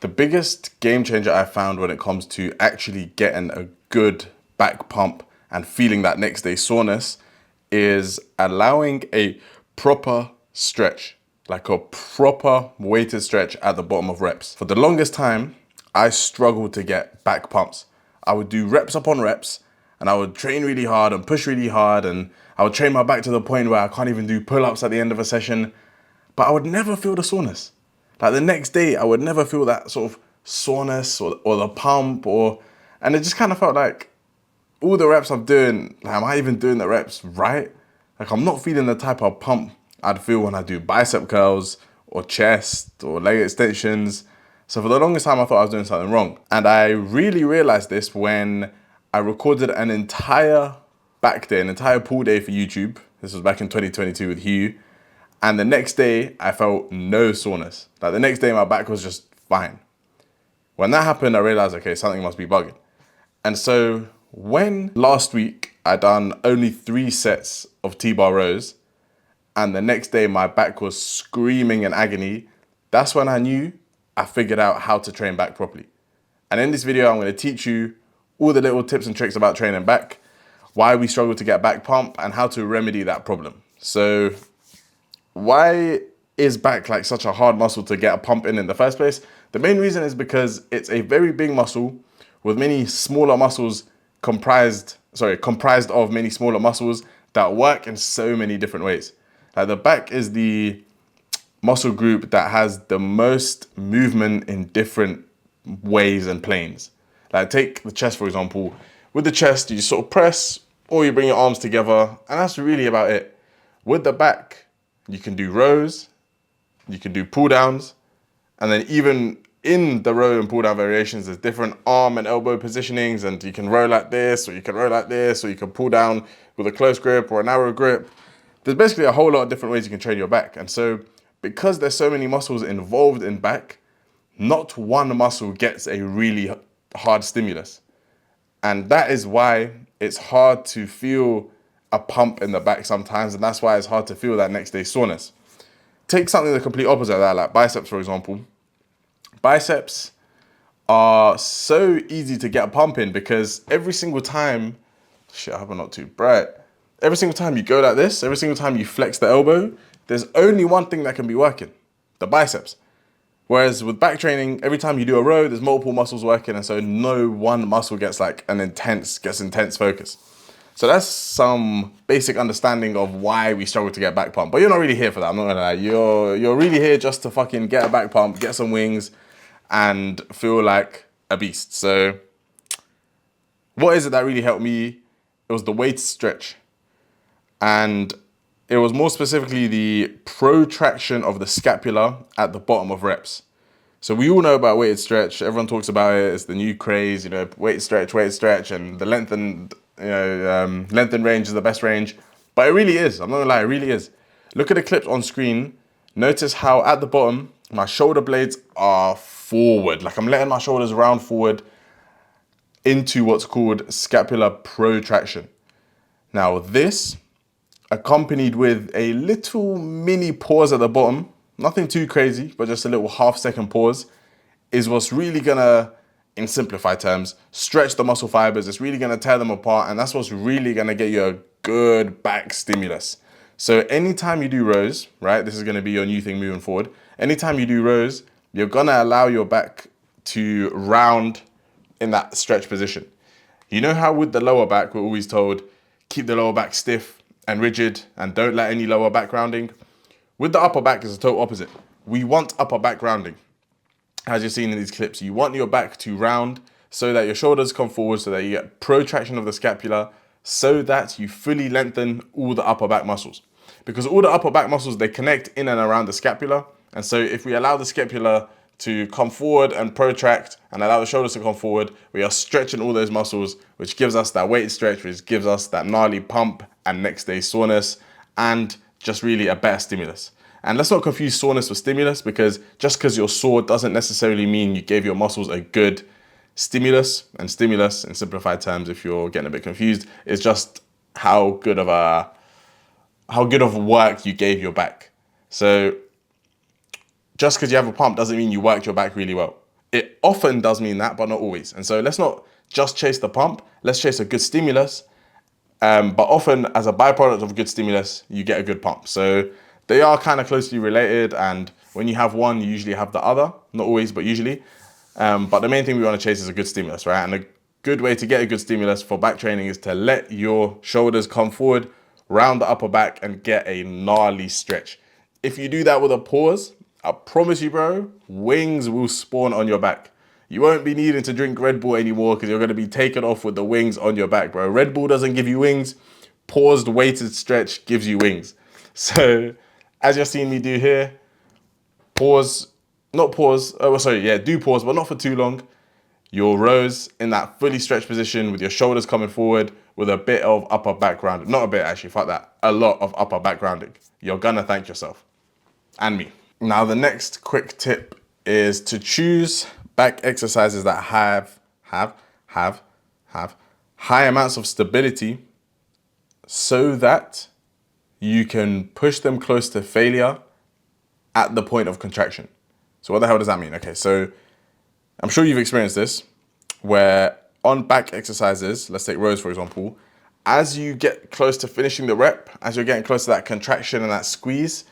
The biggest game changer I found when it comes to actually getting a good back pump and feeling that next day soreness is allowing a proper stretch, like a proper weighted stretch at the bottom of reps. For the longest time, I struggled to get back pumps. I would do reps upon reps and I would train really hard and push really hard, and I would train my back to the point where I can't even do pull-ups at the end of a session, but I would never feel the soreness. Like the next day, I would never feel that sort of soreness or the pump, and it just kind of felt like all the reps I'm doing, like, am I even doing the reps right? Like, I'm not feeling the type of pump I'd feel when I do bicep curls or chest or leg extensions. So for the longest time, I thought I was doing something wrong. And I really realized this when I recorded an entire back day, an entire pull day for YouTube. This was back in 2022 with Hugh. And the next day, I felt no soreness. Like the next day, my back was just fine. When that happened, I realized, okay, something must be bugging. And so when last week I done only 3 sets of T-bar rows, and the next day my back was screaming in agony, that's when I knew I figured out how to train back properly. And in this video, I'm going to teach you all the little tips and tricks about training back, why we struggle to get back pump, and how to remedy that problem. So why is back like such a hard muscle to get a pump in the first place? The main reason is because it's a very big muscle with many smaller muscles comprised of many smaller muscles that work in so many different ways. Like the back is the muscle group that has the most movement in different ways and planes. Like take the chest, for example. With the chest, you sort of press or you bring your arms together, and that's really about it. With the back, you can do rows, you can do pull downs, and then even in the row and pull down variations, there's different arm and elbow positionings, and you can row like this, or you can row like this, or you can pull down with a close grip or a narrow grip. There's basically a whole lot of different ways you can train your back. And so because there's so many muscles involved in back, not one muscle gets a really hard stimulus. And that is why it's hard to feel a pump in the back sometimes, and that's why it's hard to feel that next day soreness. Take something the complete opposite of that, like biceps, for example. Biceps are so easy to get a pump in because every single time, shit, I hope I'm not too bright. Every single time you go like this, every single time you flex the elbow, there's only one thing that can be working, the biceps. Whereas with back training, every time you do a row, there's multiple muscles working, and so no one muscle gets like intense focus. So that's some basic understanding of why we struggle to get back pump. But you're not really here for that, I'm not gonna lie. You're really here just to fucking get a back pump, get some wings, and feel like a beast. So what is it that really helped me? It was the weight stretch. And it was more specifically the protraction of the scapula at the bottom of reps. So we all know about weighted stretch. Everyone talks about it. It's the new craze, weight stretch, and the lengthened range is the best range. But it really is. I'm not gonna lie, it really is. Look at the clips on screen. Notice how at the bottom, my shoulder blades are forward. Like I'm letting my shoulders round forward into what's called scapular protraction. Now this, accompanied with a little mini pause at the bottom, nothing too crazy, but just a little half-second pause, is what's really gonna, in simplified terms, stretch the muscle fibers. It's really gonna tear them apart, and that's what's really gonna get you a good back stimulus. So anytime you do rows, right, this is gonna be your new thing moving forward. Anytime you do rows, you're gonna allow your back to round in that stretch position. You know how with the lower back, we're always told, keep the lower back stiff and rigid and don't let any lower back rounding? With the upper back, it's the total opposite. We want upper back rounding. As you're seeing in these clips, you want your back to round so that your shoulders come forward, so that you get protraction of the scapula, so that you fully lengthen all the upper back muscles. Because all the upper back muscles, they connect in and around the scapula. And so if we allow the scapula to come forward and protract and allow the shoulders to come forward, we are stretching all those muscles, which gives us that weight stretch, which gives us that gnarly pump and next day soreness, and just really a better stimulus. And let's not confuse soreness with stimulus, because just because you're sore doesn't necessarily mean you gave your muscles a good stimulus. And stimulus, in simplified terms, if you're getting a bit confused, is just how good of work you gave your back. So just because you have a pump doesn't mean you worked your back really well. It often does mean that, but not always. And so let's not just chase the pump, let's chase a good stimulus. But often as a byproduct of a good stimulus, you get a good pump. So they are kind of closely related. And when you have one, you usually have the other. Not always, but usually. But the main thing we want to chase is a good stimulus, right? And a good way to get a good stimulus for back training is to let your shoulders come forward, round the upper back, and get a gnarly stretch. If you do that with a pause, I promise you, bro, wings will spawn on your back. You won't be needing to drink Red Bull anymore because you're going to be taken off with the wings on your back, bro. Red Bull doesn't give you wings. Paused weighted stretch gives you wings. So as you're seeing me do here, pause, not pause, do pause, but not for too long. Your rows in that fully stretched position with your shoulders coming forward with a bit of upper back grounding. Not a bit, actually, fuck that. A lot of upper back grounding. You're gonna thank yourself and me. Now, the next quick tip is to choose back exercises that have high amounts of stability so that you can push them close to failure at the point of contraction. So what the hell does that mean? Okay, so I'm sure you've experienced this where on back exercises, let's take rows for example, as you get close to finishing the rep, as you're getting close to that contraction and that squeeze,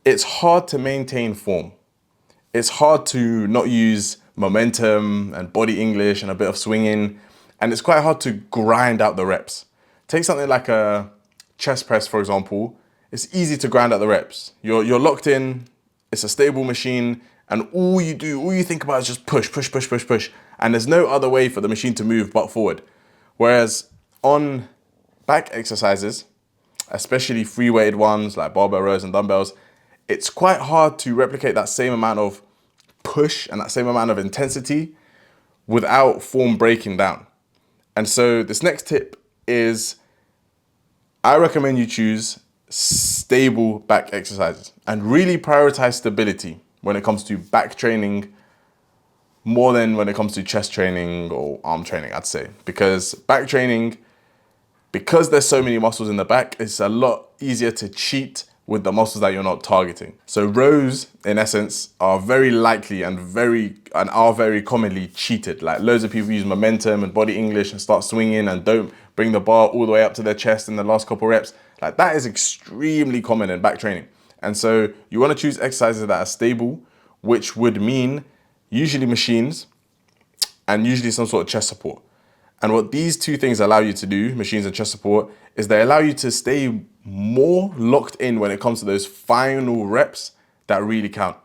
it's hard to maintain form. It's hard to not use momentum and body English and a bit of swinging. And it's quite hard to grind out the reps. Take something like a chest press, for example. It's easy to grind out the reps. You're locked in, it's a stable machine, and all you think about is just push, push, push, push, push. And there's no other way for the machine to move but forward. Whereas on back exercises, especially free weighted ones like barbell rows and dumbbells, it's quite hard to replicate that same amount of push and that same amount of intensity without form breaking down. And so this next tip is, I recommend you choose stable back exercises and really prioritize stability when it comes to back training more than when it comes to chest training or arm training, I'd say. Because back training, because there's so many muscles in the back, it's a lot easier to cheat with the muscles that you're not targeting. So rows, in essence, are very likely and are very commonly cheated. Like loads of people use momentum and body English and start swinging and don't bring the bar all the way up to their chest in the last couple reps. Like that is extremely common in back training. And so you want to choose exercises that are stable, which would mean usually machines and usually some sort of chest support. And what these two things allow you to do, machines and chest support, is they allow you to stay more locked in when it comes to those final reps that really count.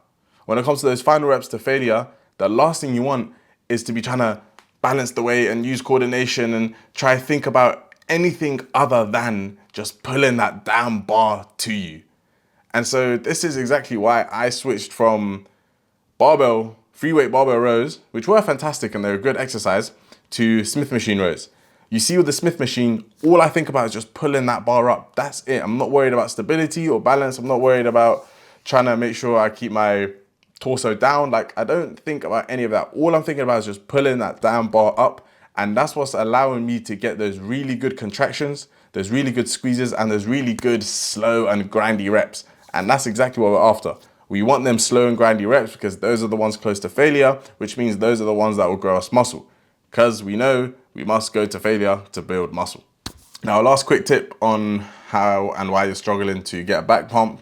When it comes to those final reps to failure, the last thing you want is to be trying to balance the weight and use coordination and try to think about anything other than just pulling that damn bar to you. And so this is exactly why I switched from free weight barbell rows, which were fantastic and they're a good exercise, to Smith machine rows. You see with the Smith machine, all I think about is just pulling that bar up. That's it. I'm not worried about stability or balance. I'm not worried about trying to make sure I keep my torso down. Like I don't think about any of that. All I'm thinking about is just pulling that damn bar up. And that's what's allowing me to get those really good contractions, those really good squeezes, and those really good slow and grindy reps. And that's exactly what we're after. We want them slow and grindy reps because those are the ones close to failure, which means those are the ones that will grow us muscle. Because we know we must go to failure to build muscle. Now, last quick tip on how and why you're struggling to get a back pump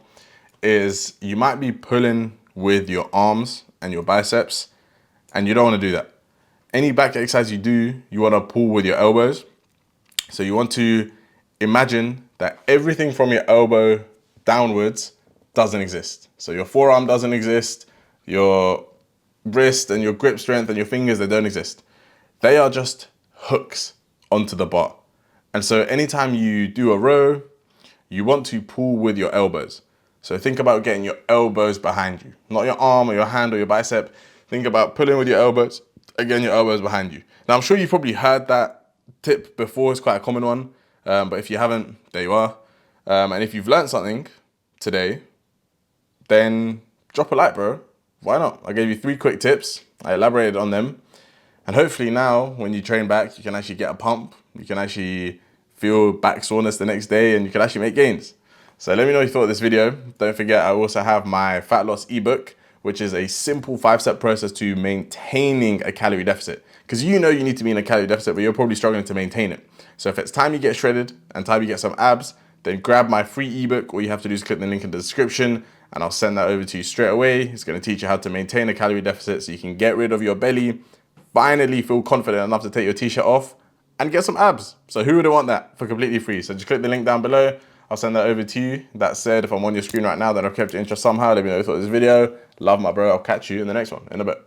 is you might be pulling with your arms and your biceps, and you don't want to do that. Any back exercise you do, you want to pull with your elbows. So you want to imagine that everything from your elbow downwards doesn't exist. So your forearm doesn't exist, your wrist and your grip strength and your fingers, they don't exist. They are just hooks onto the bar. And so anytime you do a row, you want to pull with your elbows. So think about getting your elbows behind you, not your arm or your hand or your bicep. Think about pulling with your elbows, again, your elbows behind you. Now, I'm sure you've probably heard that tip before. It's quite a common one. But if you haven't, there you are. And if you've learned something today, then drop a like, bro. Why not? I gave you 3 quick tips. I elaborated on them. And hopefully now, when you train back, you can actually get a pump. You can actually feel back soreness the next day and you can actually make gains. So let me know what you thought of this video. Don't forget, I also have my fat loss ebook, which is a simple 5-step process to maintaining a calorie deficit. Because you know you need to be in a calorie deficit, but you're probably struggling to maintain it. So if it's time you get shredded and time you get some abs, then grab my free ebook. All you have to do is click the link in the description and I'll send that over to you straight away. It's going to teach you how to maintain a calorie deficit so you can get rid of your belly, finally feel confident enough to take your t-shirt off and get some abs. So who wouldn't want that for completely free? So just click the link down below. I'll send that over to you. That said, if I'm on your screen right now, then I've kept your interest somehow. Let me know if you thought of this video. Love my bro. I'll catch you in the next one in a bit.